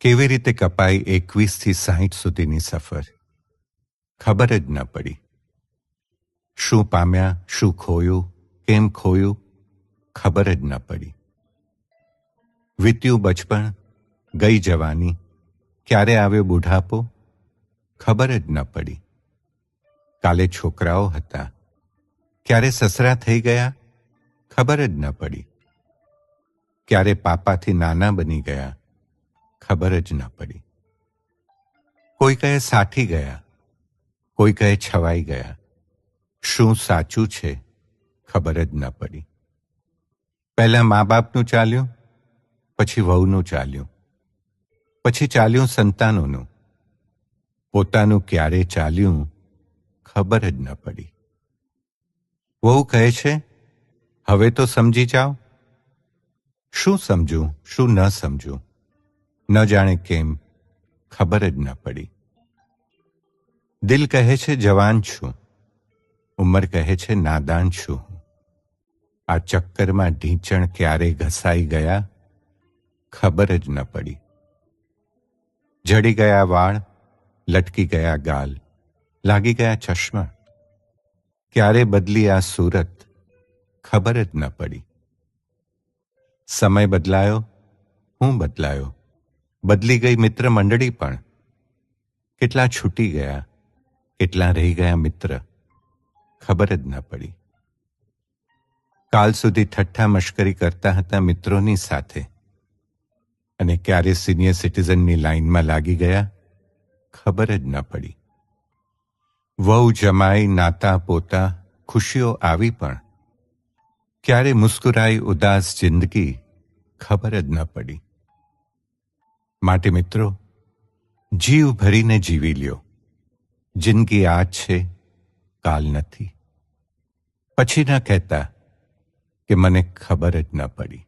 કેવી રીતે કપાઈ 21થી 60 સુધીની સફર? ખબર જ ન પડી. શું પામ્યા, શું ખોયું, કેમ ખોયું, ખબર જ ન પડી. વીત્યું બચપણ, ગઈ જવાની, ક્યારે આવ્યો બુઢાપો, ખબર જ ન પડી. કાલે છોકરાઓ હતા, ક્યારે સસરા થઈ ગયા, ખબર જ ન પડી. ક્યારે પાપાથી નાના બની ગયા, ખબર જ ન પડી. કોઈ કહે સાથી ગયા, કોઈ કહે છવાઈ ગયા. શું સાચું છે, ખબર જ ન પડી. પહેલાં મા બાપનું ચાલ્યું, પછી વહુનું ચાલ્યું, પછી ચાલ્યું સંતાનોનું. પોતાનું ક્યારે ચાલ્યું, ખબર જ ન પડી. વહુ કહે છે, હવે તો સમજી જાઓ. શું સમજું, શું ન સમજું, ન જાણે કેમ, ખબર જ ન પડી. દિલ કહે છે જવાન છું, ઉંમર કહે છે નાદાન છું. આ ચક્કરમાં ઢીંચણ ક્યારે ઘસાઈ ગયા, ખબર જ ન પડી. જડી ગયા વાળ, લટકી ગયા ગાલ, લાગી ગયા ચશ્મા. ક્યારે બદલી આ સુરત, ખબર જ ન પડી. સમય બદલાયો, હું બદલાયો, બદલી ગઈ મિત્ર મંડળી પણ. કેટલા છૂટી ગયા, કેટલા રહી ગયા મિત્ર, ખબર જ ન પડી. કાલ સુધી ઠઠ્ઠા મશ્કરી કરતા હતા મિત્રોની સાથે, અને ક્યારે સિનિયર સિટીઝનની લાઇનમાં લાગી ગયા, ખબર જ ન પડી. વહુ જમાઈ નાતા પોતા ખુશીઓ આવી પણ, ક્યારે મુસ્કુરાઈ ઉદાસ જિંદગી, ખબર જ ન પડી. માટે મિત્રો, જીવ ભરીને જીવી લ્યો. જિંદગી આજ છે, કાલ નથી. પછી ન કહેતા કે મને ખબર જ ન પડી.